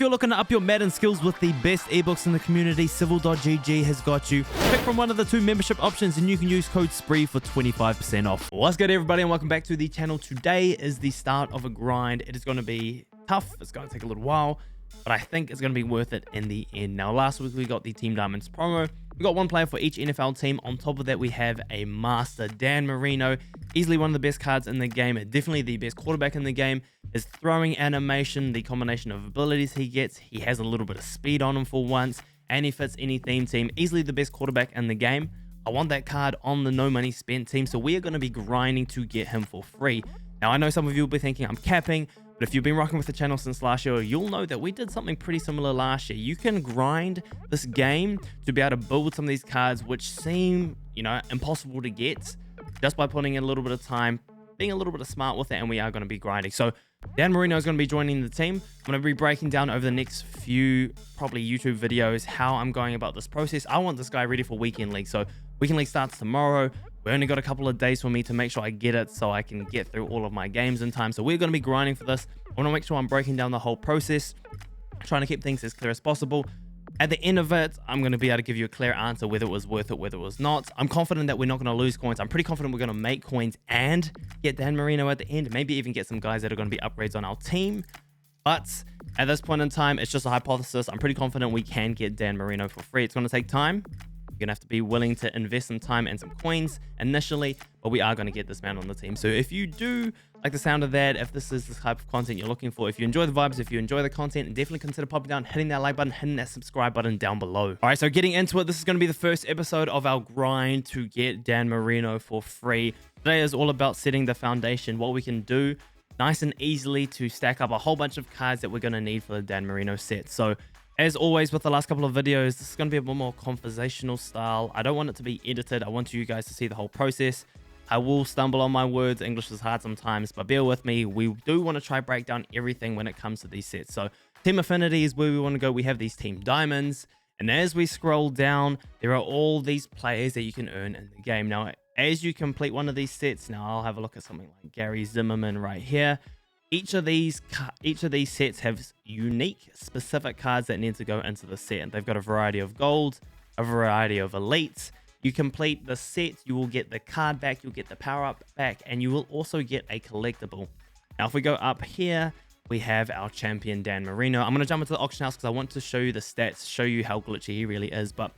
you're looking to up your Madden skills with the best ebooks in the community, Civil.gg has got you. Pick from one of the 2 membership options and you can use code SPREE for 25% off. What's good, everybody, and welcome back to the channel. Today is the start of a grind. It is going to be tough. It's going to take a little while, but I think it's going to be worth it in the end. Now, last week we got the Team Diamonds promo. We got one player for each NFL team. On top of that, we have a master, Dan Marino. Easily one of the best cards in the game. Definitely the best quarterback in the game. His throwing animation, the combination of abilities he gets. He has a little bit of speed on him for once, and he fits any theme team. Easily the best quarterback in the game. I want that card on the no money spent team, so we are going to be grinding to get him for free. Now, I know some of you will be thinking I'm capping, but if you've been rocking with the channel since last year, you'll know that we did something pretty similar last year. You can grind this game to be able to build some of these cards which seem, impossible to get just by putting in a little bit of time, being a little bit smart with it, and we are going to be grinding. So Dan Marino is going to be joining the team. I'm going to be breaking down over the next few probably YouTube videos how I'm going about this process. I want this guy ready for Weekend League. So Weekend League starts tomorrow. We only got a couple of days for me to make sure I get it so I can get through all of my games in time. So we're going to be grinding for this. I want to make sure I'm breaking down the whole process, trying to keep things as clear as possible. At the end of it, I'm going to be able to give you a clear answer whether it was worth it, whether it was not. I'm confident that we're not going to lose coins. I'm pretty confident we're going to make coins and get Dan Marino at the end. Maybe even get some guys that are going to be upgrades on our team. But at this point in time, it's just a hypothesis. I'm pretty confident we can get Dan Marino for free. It's going to take time. You're going to have to be willing to invest some time and some coins initially, but we are going to get this man on the team. So if you do like the sound of that, if this is the type of content you're looking for, if you enjoy the vibes, if you enjoy the content, definitely consider popping down, hitting that like button, hitting that subscribe button down below. All right, so getting into it, this is going to be the first episode of our grind to get Dan Marino for free. Today is all about setting the foundation, what we can do nice and easily to stack up a whole bunch of cards that we're going to need for the Dan Marino set. So as always with the last couple of videos, this is going to be a bit more conversational style. I don't want it to be edited. I want you guys to see the whole process. I will stumble on my words. English is hard sometimes, but bear with me. We do want to try break down everything when it comes to these sets. So Team Affinity is where we want to go. We have these Team Diamonds. And as we scroll down, there are all these players that you can earn in the game. Now, as you complete one of these sets, now I'll have a look at something like Gary Zimmerman right here. Each of these sets have unique, specific cards that need to go into the set. They've got a variety of gold, a variety of elites. You complete the set, you will get the card back, you'll get the power-up back, and you will also get a collectible. Now, if we go up here, we have our champion, Dan Marino. I'm going to jump into the auction house because I want to show you the stats, show you how glitchy he really is. But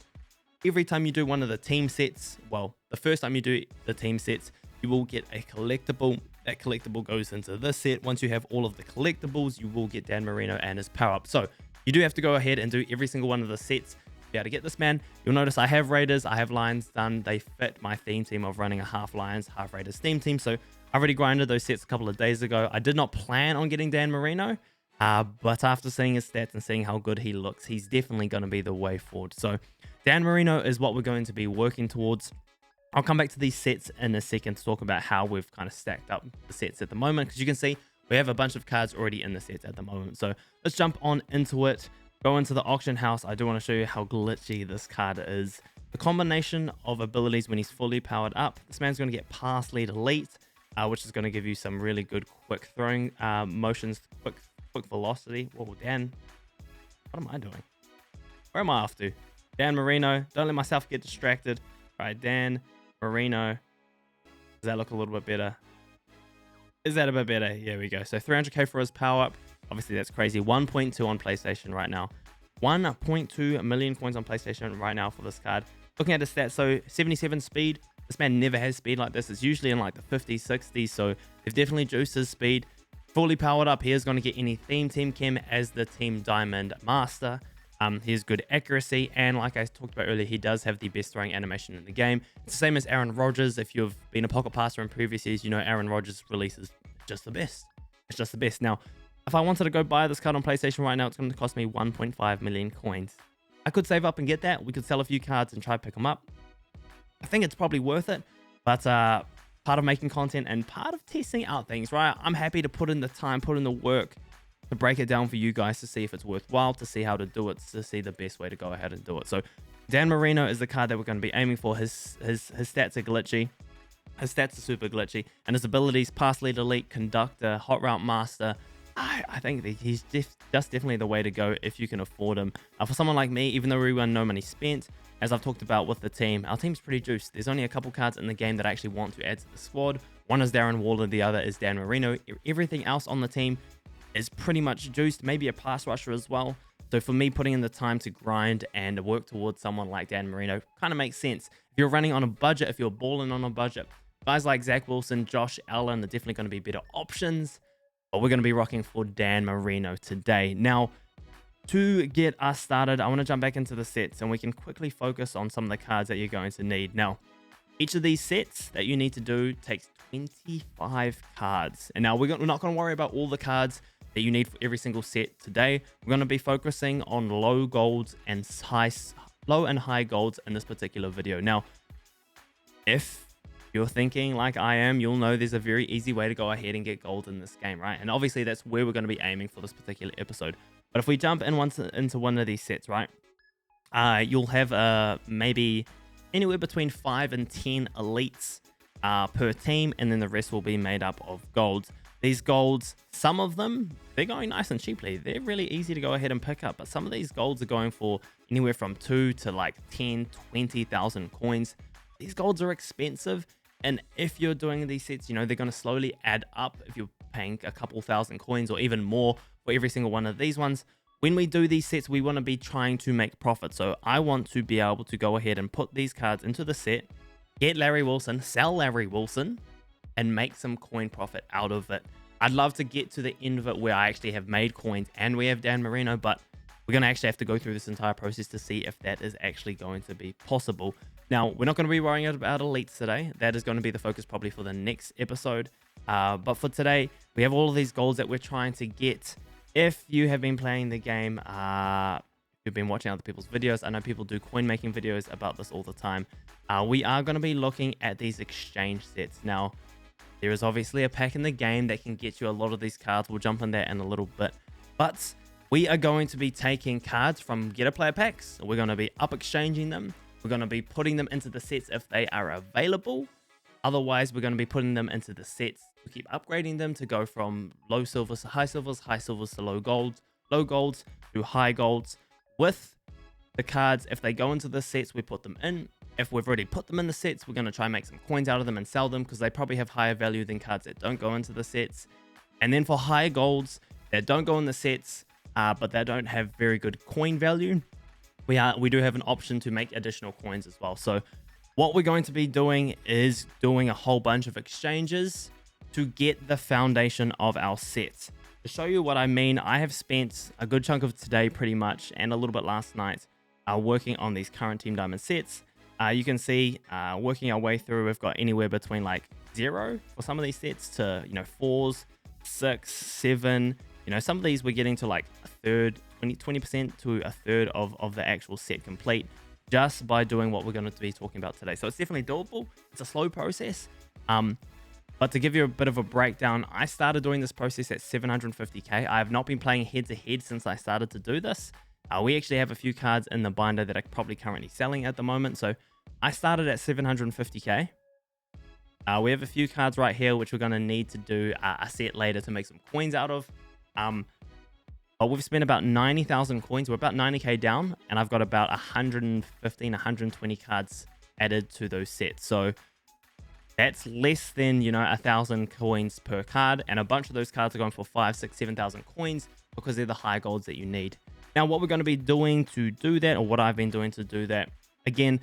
every time you do one of the team sets, well, the first time you do the team sets, you will get a collectible. That collectible goes into this set. Once you have all of the collectibles, you will get Dan Marino and his power-up. So you do have to go ahead and do every single one of the sets to be able to get this man. You'll notice I have Raiders, I have Lions done. They fit my theme team of running a half Lions, half Raiders theme team. So I already grinded those sets a couple of days ago. I did not plan on getting Dan Marino, but after seeing his stats and seeing how good he looks, he's definitely going to be the way forward. So Dan Marino is what we're going to be working towards. I'll come back to these sets in a second to talk about how we've kind of stacked up the sets at the moment, because you can see we have a bunch of cards already in the sets at the moment. So let's jump on into it, go into the auction house. I do want to show you how glitchy this card is. The combination of abilities when he's fully powered up, this man's going to get pass lead elite, which is going to give you some really good quick throwing motions, quick velocity. Whoa, Dan, what am I doing? Where am I off to? Dan Marino, don't let myself get distracted. All right, Dan Marino. Does that look a little bit better? Is that a bit better? Here we go. So 300k for his power up. Obviously, that's crazy. 1.2 on PlayStation right now. 1.2 million coins on PlayStation right now for this card. Looking at the stats, so 77 speed. This man never has speed like this. It's usually in like the 50s, 60s. So they've definitely juiced his speed. Fully powered up. He is going to get any theme team chem as the Team Diamond Master. He has good accuracy, and like I talked about earlier, he does have the best throwing animation in the game. It's the same as Aaron Rodgers. If you've been a pocket passer in previous years, you know Aaron Rodgers' release is just the best. It's just the best. Now, if I wanted to go buy this card on PlayStation right now, it's going to cost me 1.5 million coins. I could save up and get that. We could sell a few cards and try to pick them up. I think it's probably worth it, but part of making content and part of testing out things, right? I'm happy to put in the time, put in the work, to break it down for you guys to see if it's worthwhile, to see how to do it, to see the best way to go ahead and do it. So Dan Marino is the card that we're going to be aiming for. His stats are glitchy. His stats are super glitchy, and his abilities: pass lead elite, conductor, hot route master, I think that he's just definitely the way to go if you can afford him. For someone like me, even though we run no money spent, as I've talked about with the team, our team's pretty juiced. There's only a couple cards in the game that I actually want to add to the squad. One is Darren Waller, the other is Dan Marino. Everything else on the team is pretty much juiced, maybe a pass rusher as well. So for me, putting in the time to grind and work towards someone like Dan Marino kind of makes sense. If you're running on a budget, if you're balling on a budget, guys like Zach Wilson, Josh Allen are definitely going to be better options. But we're going to be rocking for Dan Marino today. Now, to get us started, I want to jump back into the sets and we can quickly focus on some of the cards that you're going to need. Now, each of these sets that you need to do takes 25 cards. And now we're not going to worry about all the cards that you need for every single set today. We're going to be focusing on low golds and low and high golds in this particular video. Now, if you're thinking like I am, you'll know there's a very easy way to go ahead and get gold in this game, right? And obviously that's where we're going to be aiming for this particular episode. But if we jump in into one of these sets, right, you'll have maybe anywhere between 5 and 10 elites per team, and then the rest will be made up of golds. These golds, some of them, they're going nice and cheaply. They're really easy to go ahead and pick up, but some of these golds are going for anywhere from 2 to like 10, 20,000 coins. These golds are expensive, and if you're doing these sets, you know, they're going to slowly add up if you're paying a couple thousand coins or even more for every single one of these ones. When we do these sets, we want to be trying to make profit. So I want to be able to go ahead and put these cards into the set, get Larry Wilson, sell Larry Wilson, and make some coin profit out of it. I'd love to get to the end of it where I actually have made coins and we have Dan Marino, but we're going to actually have to go through this entire process to see if that is actually going to be possible. Now, we're not going to be worrying about elites today. That is going to be the focus probably for the next episode. But for today, we have all of these goals that we're trying to get. If you have been playing the game, you've been watching other people's videos, I know people do coin making videos about this all the time. We are going to be looking at these exchange sets. Now, there is obviously a pack in the game that can get you a lot of these cards. We'll jump on that in a little bit. But we are going to be taking cards from Get a Player packs. We're going to be up exchanging them. We're going to be putting them into the sets if they are available. Otherwise, we're going to be putting them into the sets to keep upgrading them to go from low silvers to high silvers to low golds to high golds. With the cards, if they go into the sets, we put them in. If we've already put them in the sets, we're going to try and make some coins out of them and sell them because they probably have higher value than cards that don't go into the sets. And then for high golds that don't go in the sets, but they don't have very good coin value, we do have an option to make additional coins as well. So what we're going to be doing is doing a whole bunch of exchanges to get the foundation of our sets. To show you what I mean, I have spent a good chunk of today pretty much and a little bit last night working on these current Team Diamond sets. You can see working our way through, we've got anywhere between like 0 for some of these sets to, 4s, 6, 7. Some of these we're getting to like a third, 20% to a third of the actual set complete just by doing what we're going to be talking about today. So it's definitely doable. It's a slow process. But to give you a bit of a breakdown, I started doing this process at 750k. I have not been playing head to head since I started to do this. We actually have a few cards in the binder that are probably currently selling at the moment. So I started at 750k. We have a few cards right here, which we're going to need to do a set later to make some coins out of. But we've spent about 90,000 coins. We're about 90k down, and I've got about 115, 120 cards added to those sets. So that's less than, 1,000 coins per card, and a bunch of those cards are going for 5, 6, 7,000 coins because they're the high golds that you need. Now, what we're going to be doing to do that, or what I've been doing to do that, again,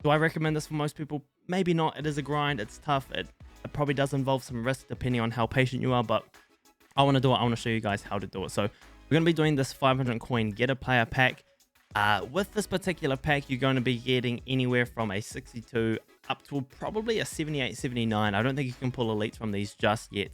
do I recommend this for most people? Maybe not. It is a grind. It's tough. It probably does involve some risk depending on how patient you are, but I want to do it. I want to show you guys how to do it. So we're going to be doing this 500 coin Get a Player pack. With this particular pack, you're going to be getting anywhere from a 62 up to probably a 78, 79. I don't think you can pull elites from these just yet.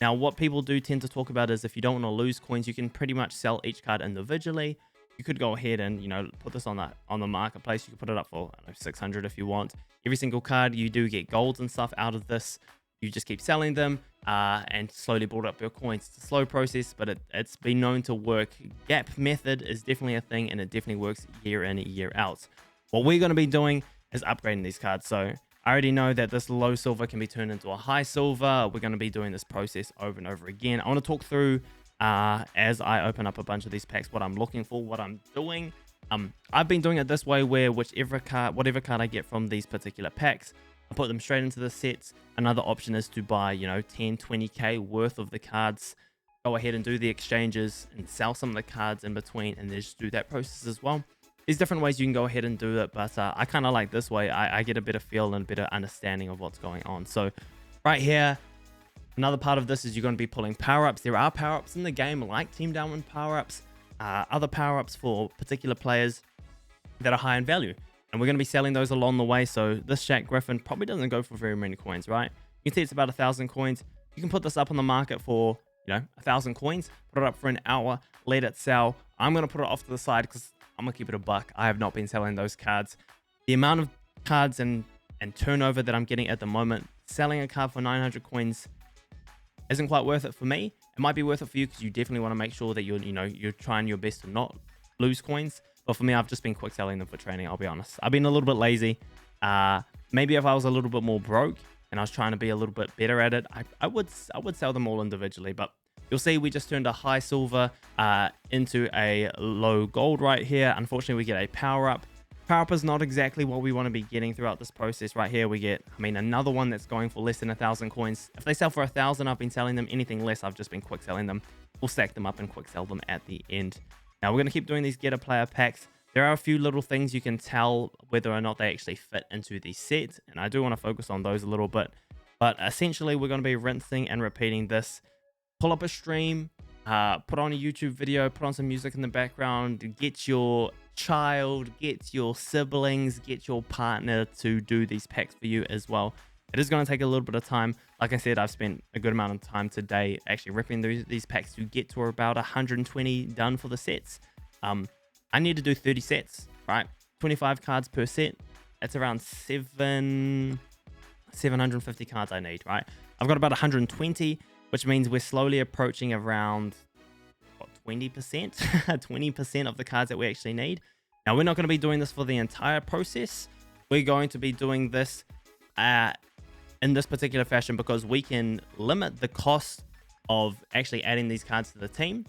Now, what people do tend to talk about is if you don't want to lose coins, you can pretty much sell each card individually. You could go ahead and, put this on the marketplace. You can put it up for 600 if you want. Every single card, you do get golds and stuff out of this. You just keep selling them and slowly build up your coins. It's a slow process, but it's been known to work. Gap method is definitely a thing, and it definitely works year in, year out. What we're going to be doing is upgrading these cards. So I already know that this low silver can be turned into a high silver. We're going to be doing this process over and over again. I want to talk through as I open up a bunch of these packs, what I'm looking for, what I'm doing. I've been doing it this way, where whatever card I get from these particular packs, I put them straight into the sets. Another option is to buy, 10, 20k worth of the cards, go ahead and do the exchanges and sell some of the cards in between, and then just do that process as well. There's different ways you can go ahead and do it, but I kind of like this way. I get a better feel and a better understanding of what's going on. So right here, another part of this is you're going to be pulling power-ups. There are power-ups in the game like Team Downwind power-ups, other power-ups for particular players that are high in value. And we're going to be selling those along the way. So this Jack Griffin probably doesn't go for very many coins, right? You can see it's about 1,000 coins. You can put this up on the market for, 1,000 coins, put it up for an hour, let it sell. I'm going to put it off to the side because I'm going to keep it a buck. I have not been selling those cards. The amount of cards and turnover that I'm getting at the moment, selling a card for 900 coins isn't quite worth it for me. It might be worth it for you because you definitely want to make sure that you're trying your best to not lose coins. But for me, I've just been quick selling them for training, I'll be honest. I've been a little bit lazy. Maybe if I was a little bit more broke and I was trying to be a little bit better at it, I would sell them all individually. But you'll see we just turned a high silver into a low gold right here. Unfortunately, we get a power up. Power up is not exactly what we want to be getting throughout this process. Right here, we get, another one that's going for less than 1,000 coins. If they sell for 1,000, I've been selling them. Anything less, I've just been quick selling them. We'll stack them up and quick sell them at the end. Now, we're going to keep doing these get a player packs. There are a few little things you can tell whether or not they actually fit into the set, and I do want to focus on those a little bit. But essentially, we're going to be rinsing and repeating this. Pull up a stream, put on a YouTube video, put on some music in the background, get your child, get your siblings, get your partner to do these packs for you as well. It is going to take a little bit of time. Like I said, I've spent a good amount of time today actually ripping these packs to get to about 120 done for the sets. I need to do 30 sets, right? 25 cards per set. That's around 750 cards I need, right? I've got about 120, which means we're slowly approaching around 20%, 20% of the cards that we actually need. Now, we're not going to be doing this for the entire process. We're going to be doing this in this particular fashion because we can limit the cost of actually adding these cards to the team.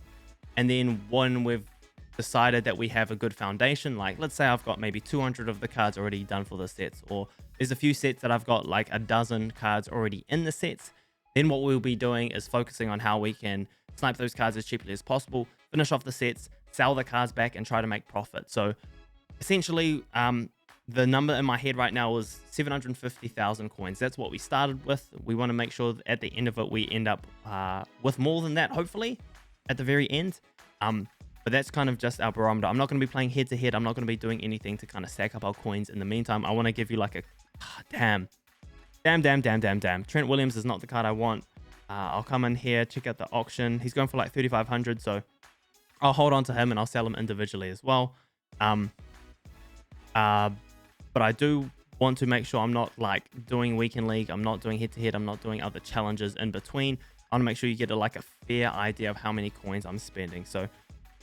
And then when we've decided that we have a good foundation, like let's say I've got maybe 200 of the cards already done for the sets, or there's a few sets that I've got like a dozen cards already in the sets, then what we'll be doing is focusing on how we can snipe those cards as cheaply as possible, finish off the sets, sell the cards back, and try to make profit. So essentially, the number in my head right now is 750,000 coins. That's what we started with. We want to make sure that at the end of it, we end up with more than that, hopefully, at the very end. But that's kind of just our barometer. I'm not going to be playing head to head. I'm not going to be doing anything to kind of stack up our coins. In the meantime, I want to give you like a damn. Trent Williams is not the card I want. I'll come in here, check out the auction. He's going for like 3,500, so I'll hold on to him and I'll sell him individually as well. But I do want to make sure I'm not like doing weekend league. I'm not doing head to head. I'm not doing other challenges in between. I want to make sure you get a fair idea of how many coins I'm spending. So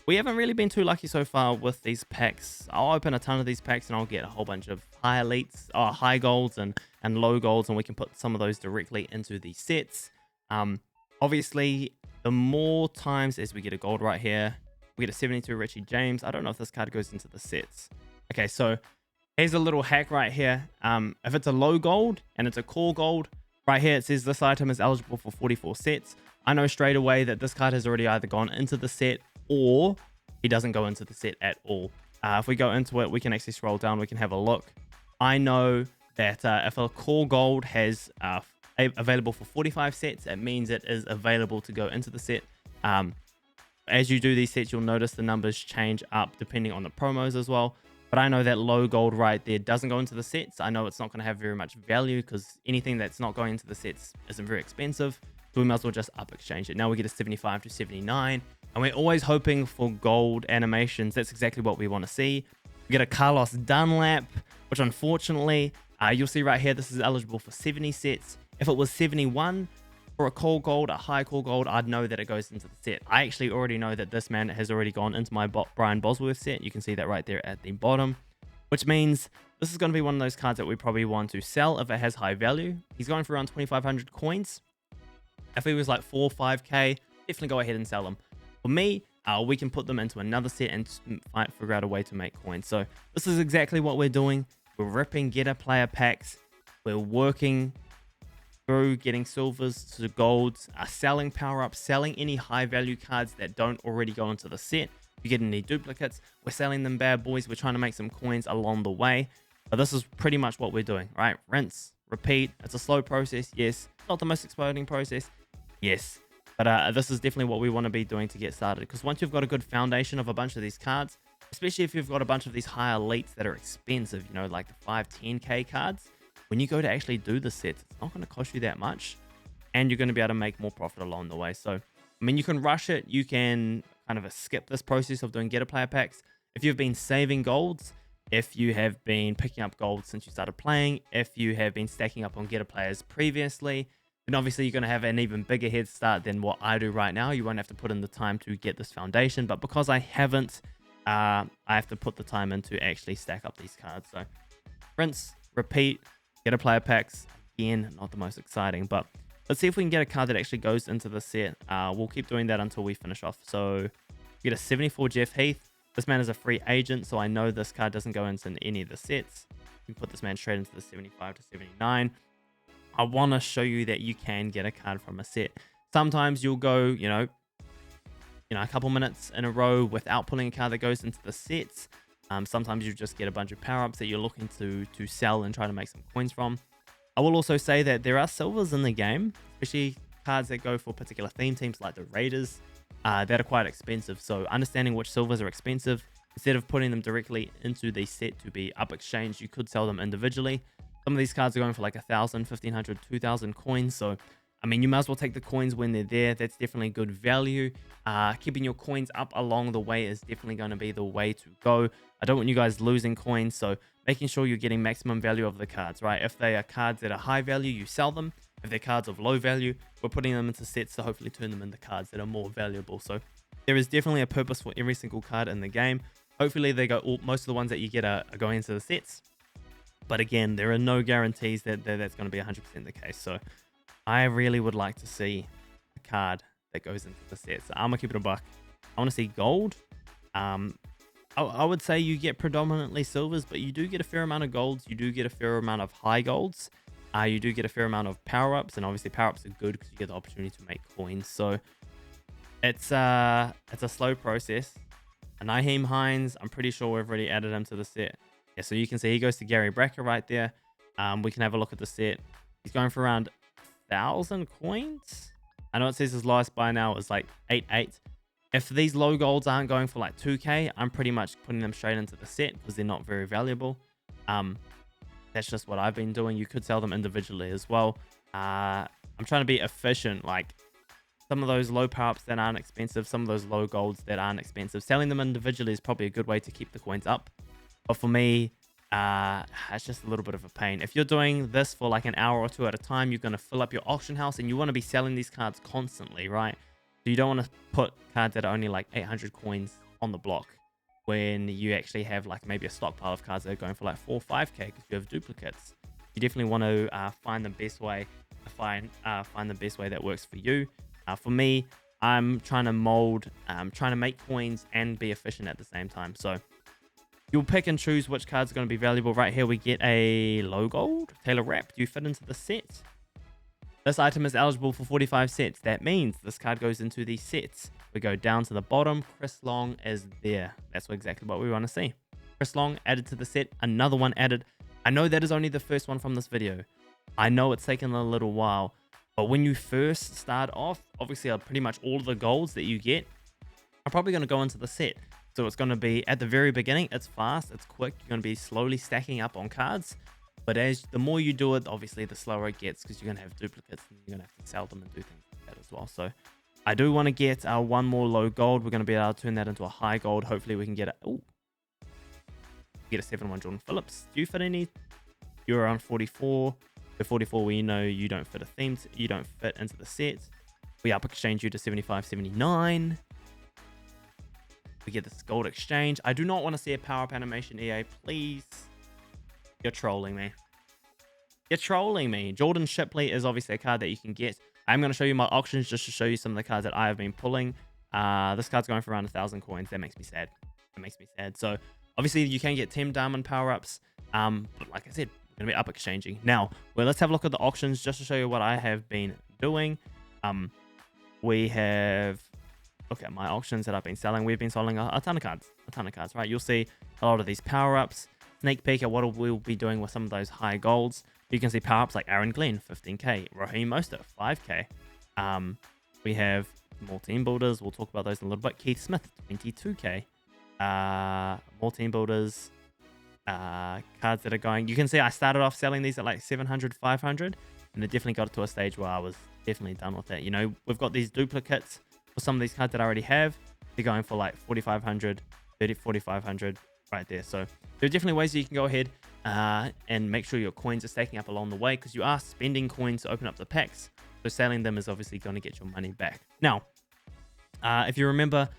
we haven't really been too lucky so far with these packs. I'll open a ton of these packs and I'll get a whole bunch of high elites, high golds and low golds, and we can put some of those directly into the sets. Obviously, the more times as we get a gold right here, we get a 72 Reggie James. I don't know if this card goes into the sets. Okay, so here's a little hack right here. If it's a low gold and it's a core gold, right here it says this item is eligible for 44 sets. I know straight away that this card has already either gone into the set or he doesn't go into the set at all. If we go into it, we can actually scroll down. We can have a look. I know that if a core gold has available for 45 sets, it means it is available to go into the set. As you do these sets, you'll notice the numbers change up depending on the promos as well. But I know that low gold right there doesn't go into the sets. I know it's not going to have very much value because anything that's not going into the sets isn't very expensive. So we might as well just up exchange it. Now we get a 75 to 79. And we're always hoping for gold animations. That's exactly what we want to see. We get a Carlos Dunlap, which unfortunately, you'll see right here, this is eligible for 70 sets. If it was 71 for a core gold, a high core gold, I'd know that it goes into the set. I actually already know that this man has already gone into my Brian Bosworth set. You can see that right there at the bottom. which means this is going to be one of those cards that we probably want to sell if it has high value. He's going for around 2,500 coins. If he was like 4 or 5k, definitely go ahead and sell them. For me, we can put them into another set and figure out a way to make coins. So this is exactly what we're doing. We're ripping getter player packs. We're working through getting silvers to golds, selling power-ups, selling any high-value cards that don't already go into the set. If you get any duplicates, we're selling them bad boys. We're trying to make some coins along the way. But this is pretty much what we're doing, right? Rinse, repeat. It's a slow process, yes. Not the most exploding process, yes. But this is definitely what we want to be doing to get started. Because once you've got a good foundation of a bunch of these cards, especially if you've got a bunch of these high elites that are expensive, you know, like the 5, 10k cards, when you go to actually do the sets, it's not going to cost you that much. And you're going to be able to make more profit along the way. So, I mean, you can rush it. You can kind of skip this process of doing getter player packs. If you've been saving golds, if you have been picking up gold since you started playing, if you have been stacking up on getter players previously, then obviously you're going to have an even bigger head start than what I do right now. You won't have to put in the time to get this foundation. But because I haven't, I have to put the time in to actually stack up these cards. So, rinse, repeat. Getter player packs, again, not the most exciting, but let's see if we can get a card that actually goes into the set. We'll keep doing that until we finish off. So, we get a 74 Jeff Heath. This man is a free agent, so I know this card doesn't go into any of the sets. We can put this man straight into the 75 to 79. I want to show you that you can get a card from a set. Sometimes you'll go, you know, a couple minutes in a row without pulling a card that goes into the sets. Sometimes you just get a bunch of power-ups that you're looking to sell and try to make some coins from. I will also say that there are silvers in the game, especially cards that go for particular theme teams like the Raiders that are quite expensive. So understanding which silvers are expensive, instead of putting them directly into the set to be up exchanged, you could sell them individually. Some of these cards are going for like 1,000, 1,500, 2,000 coins. So, I mean, you might as well take the coins when they're there. That's definitely good value. Keeping your coins up along the way is definitely going to be the way to go. I don't want you guys losing coins, so making sure you're getting maximum value of the cards, right? If they are cards that are high value, you sell them. If they're cards of low value, we're putting them into sets to hopefully turn them into cards that are more valuable. So there is definitely a purpose for every single card in the game. Hopefully they go most of the ones that you get are going into the sets. But again, there are no guarantees that that's going to be 100% the case. So I really would like to see a card that goes into the set. So I'm going to keep it a buck. I want to see gold. I would say you get predominantly silvers, but you do get a fair amount of golds. You do get a fair amount of high golds. You do get a fair amount of power-ups, and obviously power-ups are good because you get the opportunity to make coins. So it's a slow process. And Haynes, I'm pretty sure we've already added him to the set. Yeah, so you can see he goes to Gary Bracker right there. We can have a look at the set. He's going for around 1,000 coins. I know it says his lowest buy now is like 8.8. If these low golds aren't going for like 2k, I'm pretty much putting them straight into the set because they're not very valuable. That's just what I've been doing. You could sell them individually as well. I'm trying to be efficient. Like some of those low power-ups that aren't expensive, some of those low golds that aren't expensive, selling them individually is probably a good way to keep the coins up. But for me, it's just a little bit of a pain. If you're doing this for like an hour or two at a time, you're going to fill up your auction house and you want to be selling these cards constantly, right? So you don't want to put cards that are only like 800 coins on the block when you actually have like maybe a stockpile of cards that are going for like 4 or 5k because you have duplicates. You definitely want to find the best way find the best way that works for you. For me, I'm trying to mold, trying to make coins and be efficient at the same time. So you'll pick and choose which cards are going to be valuable. Right here, we get a low gold. Taylor Rapp, do you fit into the set? This item is eligible for 45 sets. That means this card goes into the sets. We go down to the bottom. Chris Long is there. That's exactly what we want to see. Chris Long added to the set. Another one added. I know that is only the first one from this video. I know it's taken a little while. But when you first start off, obviously pretty much all of the golds that you get are probably going to go into the set. So it's going to be at the very beginning. It's fast. It's quick. You're going to be slowly stacking up on cards. But the more you do it, obviously, the slower it gets because you're going to have duplicates and you're going to have to sell them and do things like that as well. So I do want to get one more low gold. We're going to be able to turn that into a high gold. Hopefully, we can get get a 7-1 Jordan Phillips. Do you fit any? You're around 44. So 44, we know you don't fit a theme. You don't fit into the set. We up exchange you to 75, 79. We get this gold exchange. I do not want to see a power-up animation, EA. Please. You're trolling me. You're trolling me. Jordan Shipley is obviously a card that you can get. I'm going to show you my auctions just to show you some of the cards that I have been pulling. This card's going for around 1,000 coins. That makes me sad. That makes me sad. So, obviously, you can get 10 diamond power-ups. But like I said, we're going to be up exchanging. Now, well, let's have a look at the auctions just to show you what I have been doing. We have... Look at my auctions that I've been selling. We've been selling a ton of cards. A ton of cards, right? You'll see a lot of these power-ups. Sneak peek at what we'll be doing with some of those high golds. You can see power-ups like Aaron Glenn, 15k. Raheem Mostert, 5k. We have more team builders. We'll talk about those in a little bit. Keith Smith, 22k. More team builders. Cards that are going... You can see I started off selling these at like 700, 500. And it definitely got to a stage where I was definitely done with it. You know, we've got these duplicates for some of these cards that I already have. They're going for like 4,500, 4,500 right there. So there are definitely ways that you can go ahead and make sure your coins are stacking up along the way, because you are spending coins to open up the packs. So selling them is obviously going to get your money back. Now, if you remember,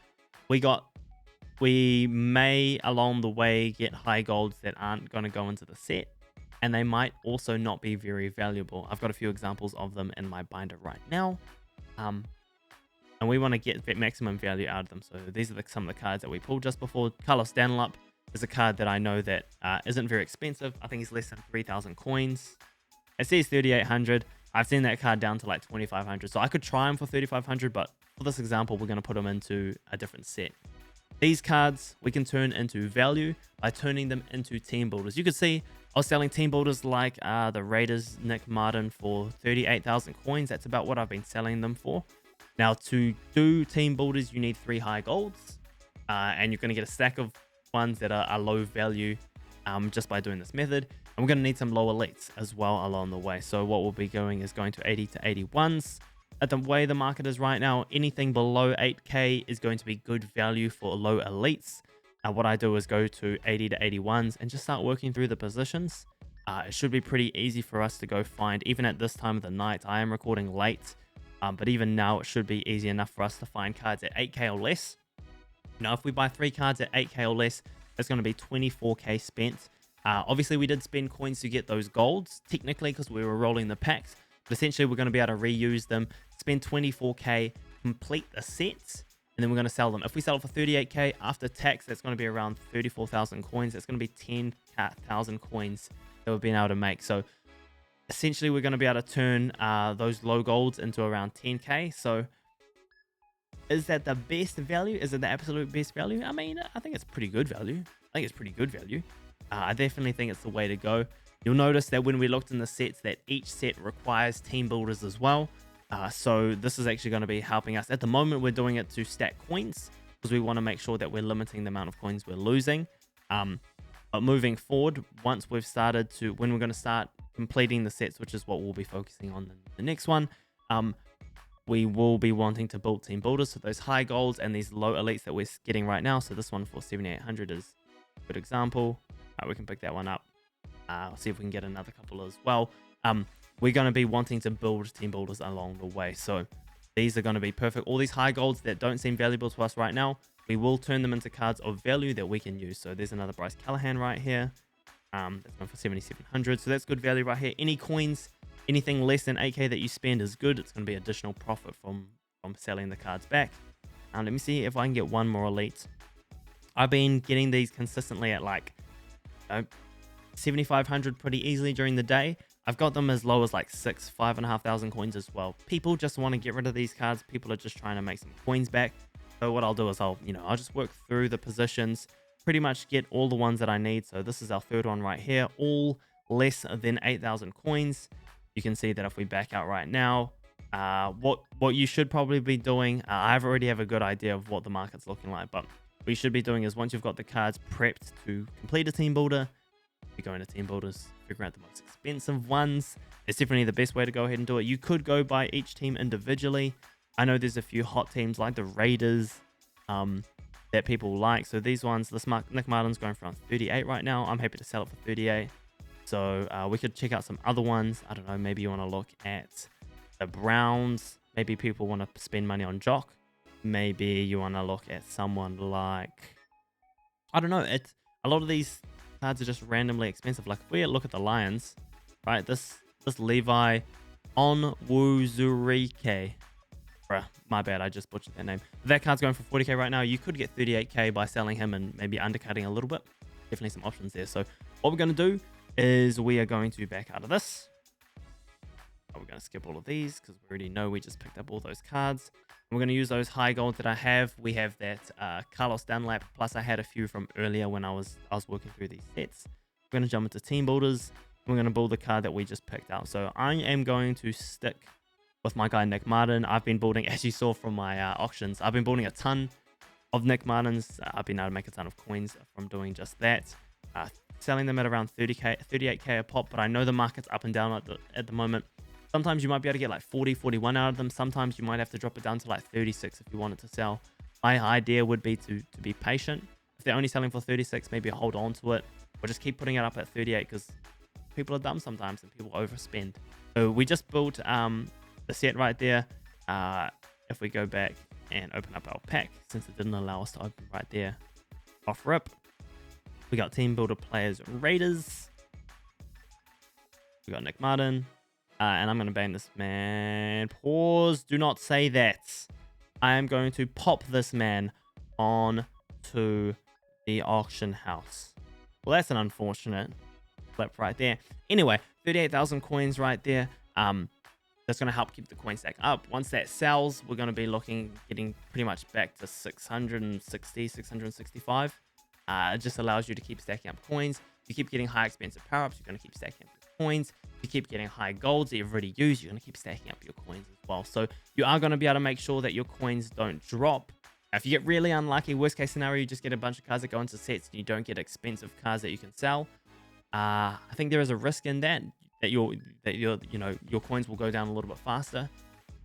we may along the way get high golds that aren't going to go into the set, and they might also not be very valuable. I've got a few examples of them in my binder right now. And we want to get maximum value out of them. So these are some of the cards that we pulled just before. Carlos Dunlap is a card that I know that isn't very expensive. I think he's less than 3,000 coins. It says 3,800. I've seen that card down to like 2,500. So I could try him for 3,500, but for this example, we're going to put him into a different set. These cards we can turn into value by turning them into team builders. You can see I was selling team builders like the Raiders Nick Martin for 38,000 coins. That's about what I've been selling them for. Now, to do team builders, you need 3 high golds, and you're going to get a stack of ones that are low value just by doing this method. And we're going to need some low elites as well along the way. So what we'll be going is going to 80 to 81s. At the way the market is right now, anything below 8k is going to be good value for low elites. What I do is go to 80 to 81s and just start working through the positions. It should be pretty easy for us to go find, even at this time of the night. I am recording late. But even now, it should be easy enough for us to find cards at 8k or less. Now, if we buy 3 cards at 8k or less, that's going to be 24k spent. Obviously, we did spend coins to get those golds, technically, because we were rolling the packs. But essentially, we're going to be able to reuse them, spend 24k, complete the sets, and then we're going to sell them. If we sell it for 38k after tax, that's going to be around 34,000 coins. That's going to be 10,000 coins that we've been able to make. So essentially, we're going to be able to turn those low golds into around 10k. So is that the best value? Is it the absolute best value? I mean, I think it's pretty good value. I definitely think it's the way to go. You'll notice that when we looked in the sets, that each set requires team builders as well. So this is actually going to be helping us. At the moment, we're doing it to stack coins because we want to make sure that we're limiting the amount of coins we're losing. But moving forward, once we've started to, when we're going to start completing the sets, which is what we'll be focusing on in the next one, we will be wanting to build team builders. So those high golds and these low elites that we're getting right now. So this one for 7,800 is a good example. We can pick that one up. See if we can get another couple as well. We're going to be wanting to build team builders along the way. So these are going to be perfect. All these high golds that don't seem valuable to us right now, we will turn them into cards of value that we can use. So there's another Bryce Callahan right here. That's going for 7,700. So that's good value right here. Any coins, anything less than 8k that you spend is good. It's going to be additional profit from selling the cards back. Let me see if I can get one more elite. I've been getting these consistently at like 7,500 pretty easily during the day. I've got them as low as like 5,500 coins as well. People just want to get rid of these cards. People are just trying to make some coins back. So what I'll do is I'll just work through the positions, pretty much get all the ones that I need. So this is our third one right here, all less than 8,000 coins. You can see that if we back out right now, what you should probably be doing, I already have a good idea of what the market's looking like, but what you should be doing is once you've got the cards prepped to complete a team builder, you go into team builders, figure out the most expensive ones. It's definitely the best way to go ahead and do it. You could go by each team individually. I know there's a few hot teams like the Raiders that people like. So these ones, Nick Martin's going for around 38 right now. I'm happy to sell it for 38. So we could check out some other ones. I don't know, maybe you want to look at the Browns. Maybe people want to spend money on Jock. maybe you want to look at someone like, I don't know, it's a lot of these cards are just randomly expensive. Like if we look at the Lions, right, this Levi on Wuzurike, bruh, my bad, I just butchered that name. That card's going for 40k right now. You could get 38k by selling him and maybe undercutting a little bit. Definitely some options there. So what we're going to do is we are going to back out of this. We're going to skip all of these because we already know we just picked up all those cards. And we're going to use those high gold that I have. We have that Carlos Dunlap, plus I had a few from earlier when I was working through these sets. We're going to jump into team builders. We're going to build the card that we just picked out. So I am going to stick with my guy Nick Martin. I've been building, as you saw from my auctions, I've been building a ton of Nick Martins. I've been able to make a ton of coins from doing just that. Selling them at around 38k a pop, but I know the market's up and down at the moment. Sometimes you might be able to get like 40, 41 out of them. Sometimes you might have to drop it down to like 36 if you want it to sell. My idea would be to be patient. If they're only selling for 36, maybe hold on to it, or just keep putting it up at 38 because people are dumb sometimes and people overspend. So we just built the set right there. If we go back and open up our pack, since it didn't allow us to open right there, off rip, we got team builder players Raiders. We got Nick Martin. And I'm going to ban this man. Pause. Do not say that. I am going to pop this man on to the auction house. Well, that's an unfortunate flip right there. Anyway, 38,000 coins right there. That's going to help keep the coin stack up. Once that sells, we're going to be getting pretty much back to 660, 665. It just allows you to keep stacking up coins. If you keep getting high expensive power-ups, you're going to keep stacking up your coins. If you keep getting high golds that you've already used, you're going to keep stacking up your coins as well. So you are going to be able to make sure that your coins don't drop. If you get really unlucky, worst case scenario, you just get a bunch of cards that go into sets and you don't get expensive cards that you can sell. I think there is a risk in that your coins will go down a little bit faster.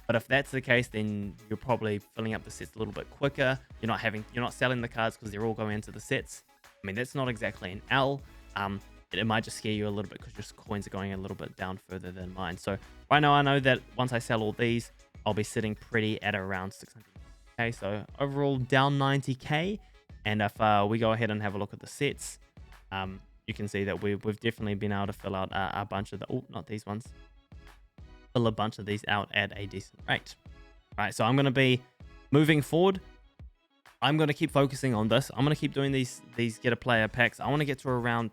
But if that's the case, then you're probably filling up the sets a little bit quicker. You're not selling the cards because they're all going into the sets. I mean, that's not exactly an L. It might just scare you a little bit because your coins are going a little bit down further than mine. So right now I know that once I sell all these, I'll be sitting pretty at around 600k. So overall down 90k. And if we go ahead and have a look at the sets, you can see that we've definitely been able to fill out a bunch of not these ones. Fill a bunch of these out at a decent rate. Right, so I'm going to be moving forward. I'm going to keep focusing on this. I'm going to keep doing these get a player packs. I want to get to around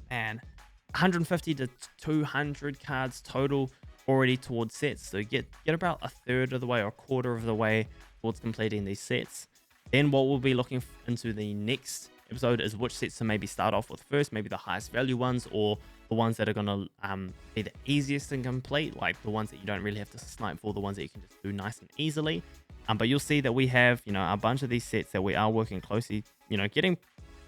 150 to 200 cards total already towards sets. So get about a third of the way or a quarter of the way towards completing these sets. Then what we'll be looking into the next episode is which sets to maybe start off with first, maybe the highest value ones or the ones that are going to be the easiest to complete, like the ones that you don't really have to snipe for, the ones that you can just do nice and easily. But you'll see that we have, a bunch of these sets that we are working closely, getting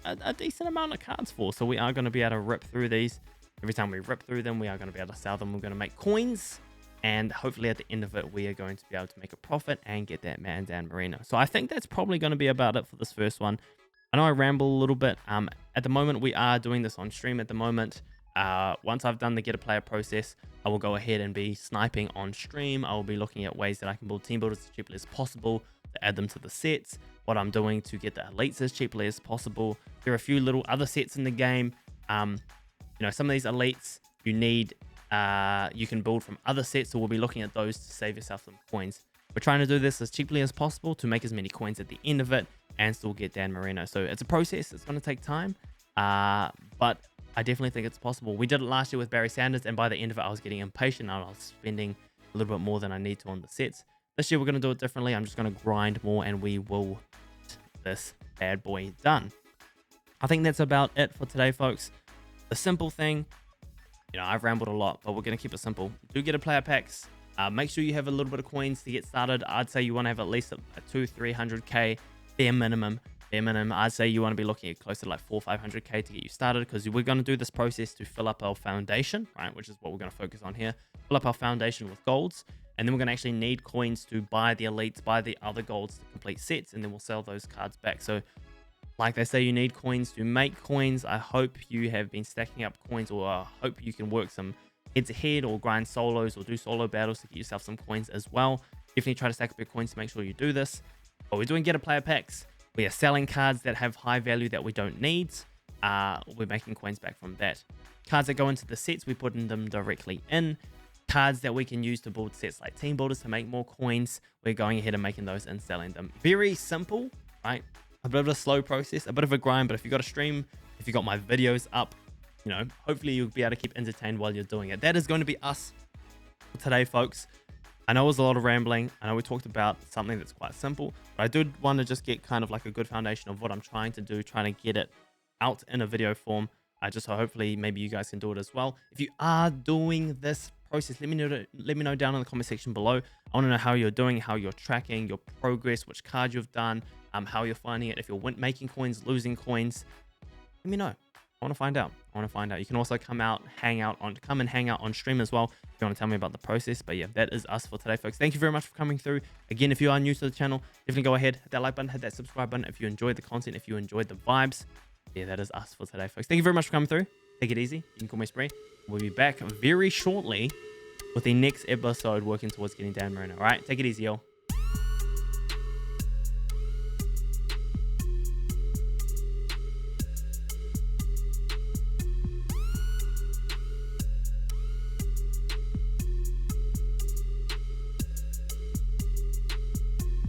a decent amount of cards for. So we are going to be able to rip through these. Every time we rip through them, we are going to be able to sell them. We're going to make coins. And hopefully at the end of it, we are going to be able to make a profit and get that man down Marino. So I think that's probably going to be about it for this first one. I know I ramble a little bit. At the moment, we are doing this on stream at the moment. Once I've done the get a player process, I will go ahead and be sniping on stream. I will be looking at ways that I can build team builders as cheaply as possible to add them to the sets. What I'm doing to get the elites as cheaply as possible. There are a few little other sets in the game. Some of these elites you need, you can build from other sets. So we'll be looking at those to save yourself some coins. We're trying to do this as cheaply as possible to make as many coins at the end of it and still get Dan Marino. So it's a process. It's going to take time. But I definitely think it's possible. We did it last year with Barry Sanders, and by the end of it, I was getting impatient and I was spending a little bit more than I need to on the sets. This year, we're going to do it differently. I'm just going to grind more, and we will get this bad boy done. I think that's about it for today, folks. The simple thing, I've rambled a lot, but we're going to keep it simple. Do get a player packs. Make sure you have a little bit of coins to get started. I'd say you want to have at least a 200-300k bare minimum. I'd say you want to be looking at closer to like 400-500k to get you started, because we're going to do this process to fill up our foundation, right? Which is what we're going to focus on here. Fill up our foundation with golds, and then we're going to actually need coins to buy the elites, buy the other golds to complete sets, and then we'll sell those cards back. So like they say, you need coins to make coins. I hope you have been stacking up coins, or I hope you can work some head-to-head or grind solos or do solo battles to get yourself some coins as well. Definitely try to stack up your coins to make sure you do this. But we're doing get a player packs. We are selling cards that have high value that we don't need. We're making coins back from that. Cards that go into the sets, we're putting them directly in. Cards that we can use to build sets like team builders to make more coins, we're going ahead and making those and selling them. Very simple, right? A bit of a slow process, a bit of a grind, but if you got a stream, if you got my videos up, you know, hopefully you'll be able to keep entertained while you're doing it. That is going to be us for today, folks. I know it was a lot of rambling. I know we talked about something that's quite simple, but I did want to just get kind of like a good foundation of what I'm trying to do, trying to get it out in a video form, just so hopefully maybe you guys can do it as well. If you are doing this process, let me know down in the comment section below. I want to know how you're doing, how you're tracking your progress, which card you've done, how you're finding it, if you're making coins, losing coins. Let me know. I want to find out. You can also come and hang out on stream as well if you want to tell me about the process. But yeah, that is us for today, folks. Thank you very much for coming through. Again, if you are new to the channel, definitely go ahead, hit that like button, hit that subscribe button if you enjoyed the content, if you enjoyed the vibes. Yeah, that is us for today, folks. Thank you very much for coming through. Take it easy. You can call me Spree. We'll be back very shortly with the next episode working towards getting down Marino. All right, take it easy, y'all.